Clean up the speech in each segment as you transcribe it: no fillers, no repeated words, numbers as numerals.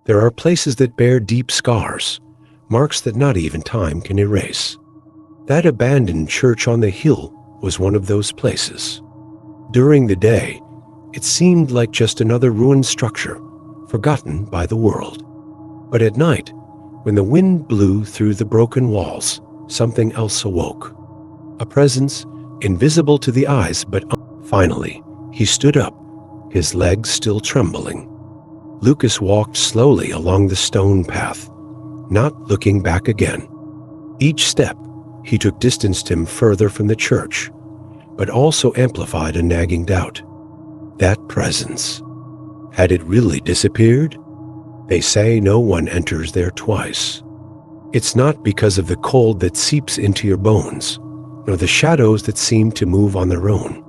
There are places that bear deep scars, marks that not even time can erase. That abandoned church on the hill was one of those places. During the day, it seemed like just another ruined structure, forgotten by the world. But at night, when the wind blew through the broken walls, something else awoke. A presence, invisible to the eyes, but finally, he stood up, his legs still trembling. Lucas walked slowly along the stone path, not looking back again. Each step he took distanced him further from the church, but also amplified a nagging doubt. That presence, had it really disappeared? They say no one enters there twice. It's not because of the cold that seeps into your bones, nor the shadows that seem to move on their own.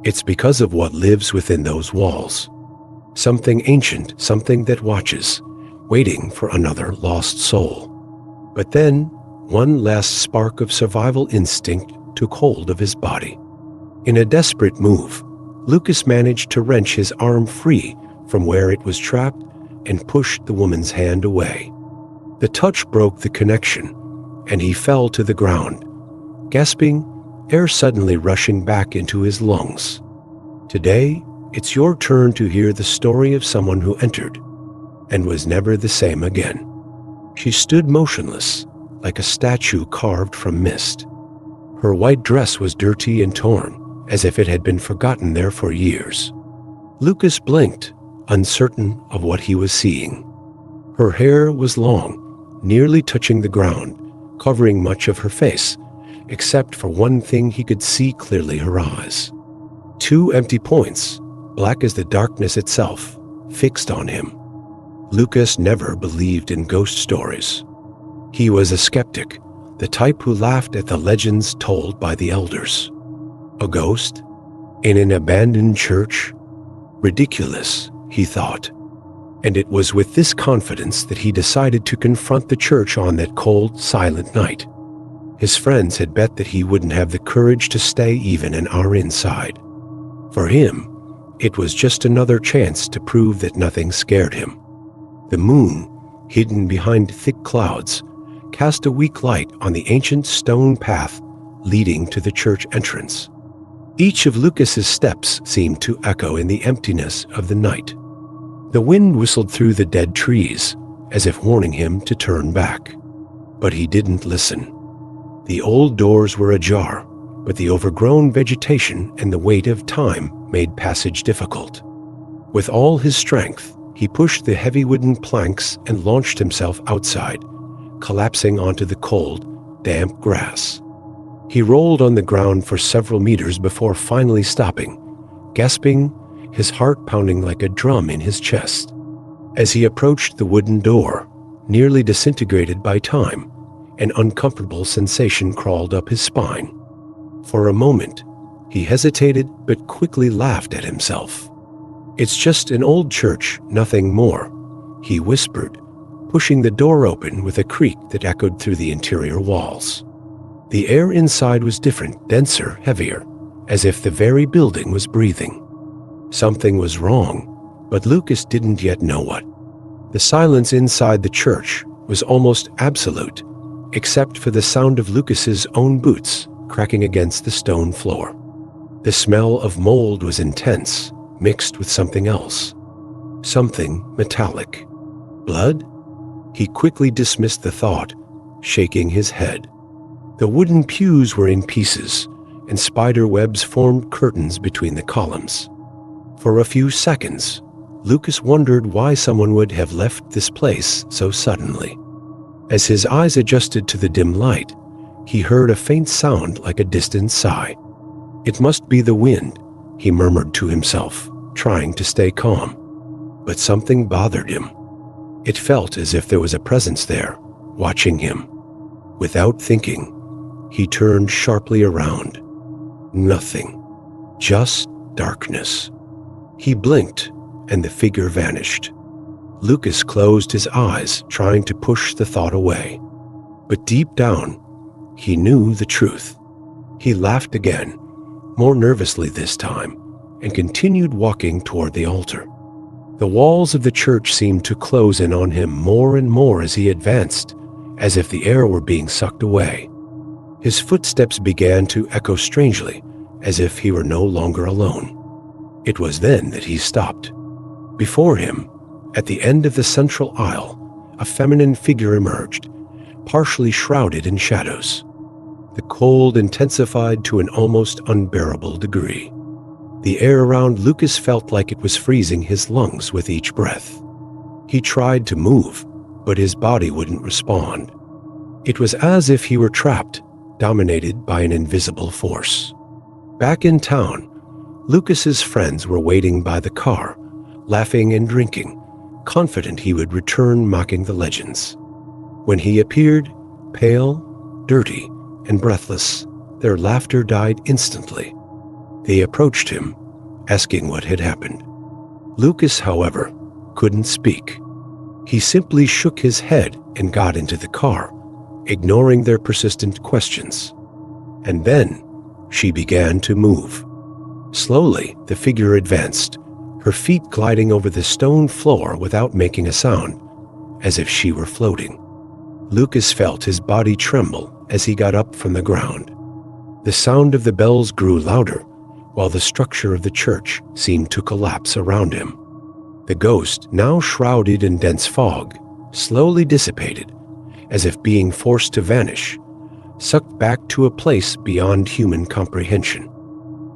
It's because of what lives within those walls. Something ancient, something that watches, waiting for another lost soul. But then, one last spark of survival instinct took hold of his body. In a desperate move, Lucas managed to wrench his arm free from where it was trapped and pushed the woman's hand away. The touch broke the connection, and he fell to the ground, gasping, air suddenly rushing back into his lungs. Today, it's your turn to hear the story of someone who entered and was never the same again. She stood motionless, like a statue carved from mist. Her white dress was dirty and torn, as if it had been forgotten there for years. Lucas blinked, uncertain of what he was seeing. Her hair was long, nearly touching the ground, covering much of her face, except for one thing he could see clearly: her eyes. Two empty points, black as the darkness itself, fixed on him. Lucas never believed in ghost stories. He was a skeptic, the type who laughed at the legends told by the elders. A ghost? In an abandoned church? Ridiculous, he thought. And it was with this confidence that he decided to confront the church on that cold, silent night. His friends had bet that he wouldn't have the courage to stay even an hour inside. For him, it was just another chance to prove that nothing scared him. The moon, hidden behind thick clouds, cast a weak light on the ancient stone path leading to the church entrance. Each of Lucas's steps seemed to echo in the emptiness of the night. The wind whistled through the dead trees, as if warning him to turn back. But he didn't listen. The old doors were ajar, but the overgrown vegetation and the weight of time made passage difficult. With all his strength, he pushed the heavy wooden planks and launched himself outside, collapsing onto the cold, damp grass. He rolled on the ground for several meters before finally stopping, gasping, his heart pounding like a drum in his chest. As he approached the wooden door, nearly disintegrated by time, an uncomfortable sensation crawled up his spine. For a moment, he hesitated but quickly laughed at himself. "It's just an old church, nothing more," he whispered, pushing the door open with a creak that echoed through the interior walls. The air inside was different, denser, heavier, as if the very building was breathing. Something was wrong, but Lucas didn't yet know what. The silence inside the church was almost absolute, except for the sound of Lucas's own boots cracking against the stone floor. The smell of mold was intense, mixed with something else. Something metallic. Blood? He quickly dismissed the thought, shaking his head. The wooden pews were in pieces, and spider webs formed curtains between the columns. For a few seconds, Lucas wondered why someone would have left this place so suddenly. As his eyes adjusted to the dim light, he heard a faint sound like a distant sigh. It must be the wind, he murmured to himself, trying to stay calm. But something bothered him. It felt as if there was a presence there, watching him. Without thinking, he turned sharply around. Nothing. Just darkness. He blinked, and the figure vanished. Lucas closed his eyes, trying to push the thought away. But deep down, he knew the truth. He laughed again, more nervously this time, and continued walking toward the altar. The walls of the church seemed to close in on him more and more as he advanced, as if the air were being sucked away. His footsteps began to echo strangely, as if he were no longer alone. It was then that he stopped. Before him, at the end of the central aisle, a feminine figure emerged, partially shrouded in shadows. The cold intensified to an almost unbearable degree. The air around Lucas felt like it was freezing his lungs with each breath. He tried to move, but his body wouldn't respond. It was as if he were trapped, dominated by an invisible force. Back in town, Lucas's friends were waiting by the car, laughing and drinking, confident he would return mocking the legends. When he appeared, pale, dirty, and breathless, their laughter died instantly. They approached him, asking what had happened. Lucas, however, couldn't speak. He simply shook his head and got into the car, ignoring their persistent questions. And then, she began to move. Slowly, the figure advanced, her feet gliding over the stone floor without making a sound, as if she were floating. Lucas felt his body tremble as he got up from the ground. The sound of the bells grew louder, while the structure of the church seemed to collapse around him. The ghost, now shrouded in dense fog, slowly dissipated, as if being forced to vanish, sucked back to a place beyond human comprehension.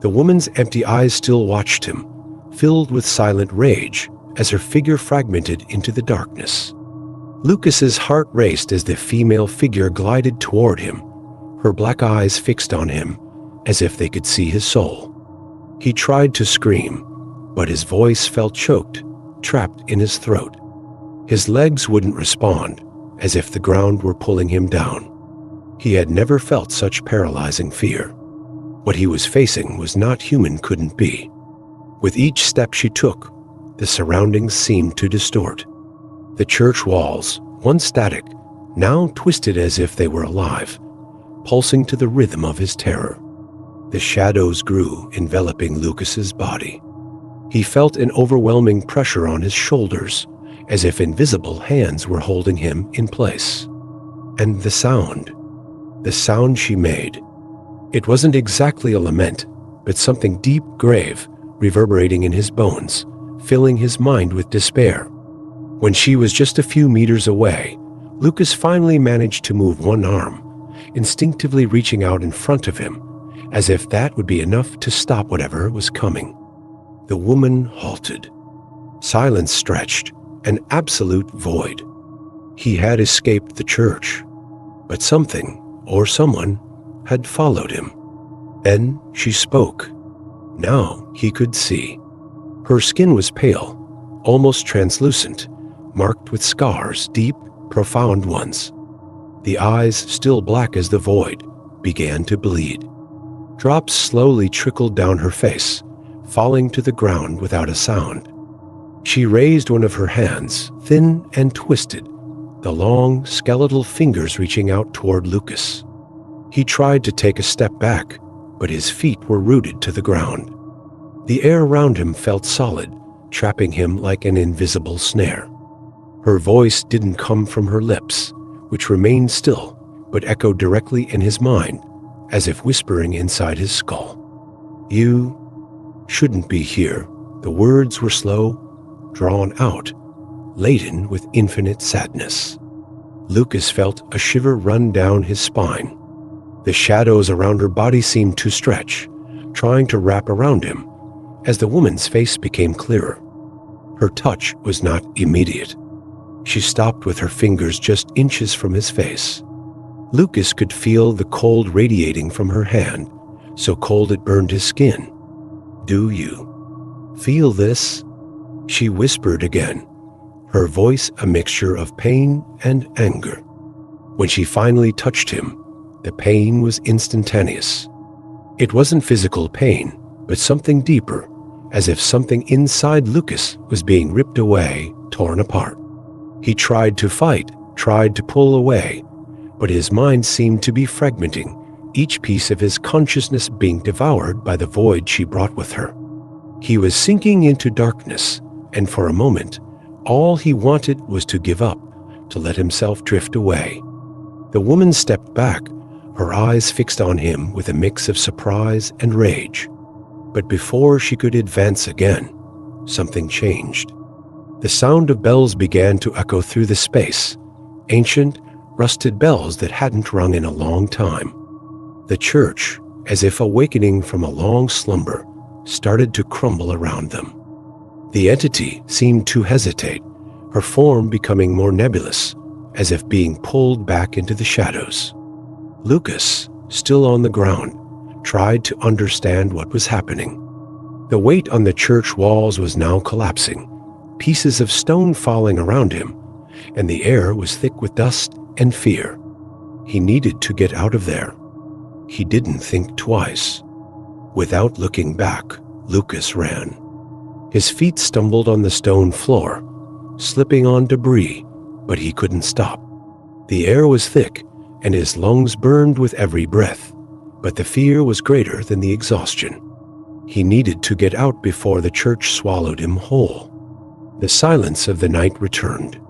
The woman's empty eyes still watched him, filled with silent rage as her figure fragmented into the darkness. Lucas's heart raced as the female figure glided toward him, her black eyes fixed on him as if they could see his soul. He tried to scream, but his voice felt choked, trapped in his throat. His legs wouldn't respond, as if the ground were pulling him down. He had never felt such paralyzing fear. What he was facing was not human couldn't be. With each step she took, the surroundings seemed to distort. The church walls, once static, now twisted as if they were alive, pulsing to the rhythm of his terror. The shadows grew, enveloping Lucas's body. He felt an overwhelming pressure on his shoulders, as if invisible hands were holding him in place. And the sound she made. It wasn't exactly a lament, but something deep, grave, reverberating in his bones, filling his mind with despair. When she was just a few meters away, Lucas finally managed to move one arm, instinctively reaching out in front of him, as if that would be enough to stop whatever was coming. The woman halted. Silence stretched, an absolute void. He had escaped the church, but something, or someone, had followed him. Then she spoke. Now he could see. Her skin was pale, almost translucent, marked with scars, deep, profound ones. The eyes, still black as the void, began to bleed. Drops slowly trickled down her face, falling to the ground without a sound. She raised one of her hands, thin and twisted, the long, skeletal fingers reaching out toward Lucas. He tried to take a step back, but his feet were rooted to the ground. The air around him felt solid, trapping him like an invisible snare. Her voice didn't come from her lips, which remained still, but echoed directly in his mind, as if whispering inside his skull. "You shouldn't be here." The words were slow, drawn out, laden with infinite sadness. Lucas felt a shiver run down his spine. The shadows around her body seemed to stretch, trying to wrap around him, as the woman's face became clearer. Her touch was not immediate. She stopped with her fingers just inches from his face. Lucas could feel the cold radiating from her hand, so cold it burned his skin. "Do you feel this?" She whispered again, her voice a mixture of pain and anger. When she finally touched him, the pain was instantaneous. It wasn't physical pain, but something deeper, as if something inside Lucas was being ripped away, torn apart. He tried to fight, tried to pull away, but his mind seemed to be fragmenting, each piece of his consciousness being devoured by the void she brought with her. He was sinking into darkness, and for a moment, all he wanted was to give up, to let himself drift away. The woman stepped back, her eyes fixed on him with a mix of surprise and rage. But before she could advance again, something changed. The sound of bells began to echo through the space, ancient, rusted bells that hadn't rung in a long time. The church, as if awakening from a long slumber, started to crumble around them. The entity seemed to hesitate, her form becoming more nebulous, as if being pulled back into the shadows. Lucas, still on the ground, tried to understand what was happening. The weight on the church walls was now collapsing, pieces of stone falling around him, and the air was thick with dust and fear. He needed to get out of there. He didn't think twice. Without looking back, Lucas ran. His feet stumbled on the stone floor, slipping on debris, but he couldn't stop. The air was thick, and his lungs burned with every breath, but the fear was greater than the exhaustion. He needed to get out before the church swallowed him whole. The silence of the night returned.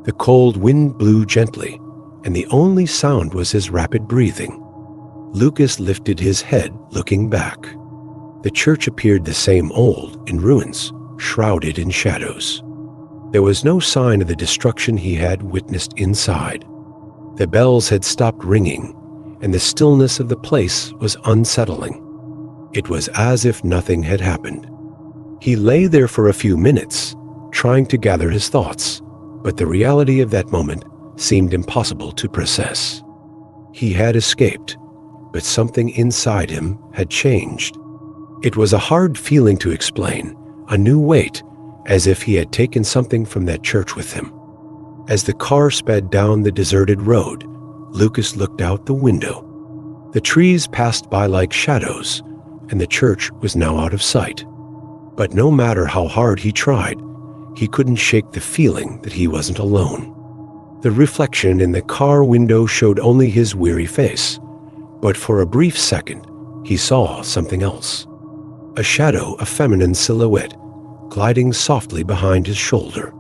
The cold wind blew gently, and the only sound was his rapid breathing. Lucas lifted his head, looking back. The church appeared the same old, in ruins, shrouded in shadows. There was no sign of the destruction he had witnessed inside. The bells had stopped ringing, and the stillness of the place was unsettling. It was as if nothing had happened. He lay there for a few minutes, trying to gather his thoughts, but the reality of that moment seemed impossible to process. He had escaped, but something inside him had changed. It was a hard feeling to explain, a new weight, as if he had taken something from that church with him. As the car sped down the deserted road, Lucas looked out the window. The trees passed by like shadows, and the church was now out of sight. But no matter how hard he tried, he couldn't shake the feeling that he wasn't alone. The reflection in the car window showed only his weary face, but for a brief second, he saw something else. A shadow, a feminine silhouette, gliding softly behind his shoulder.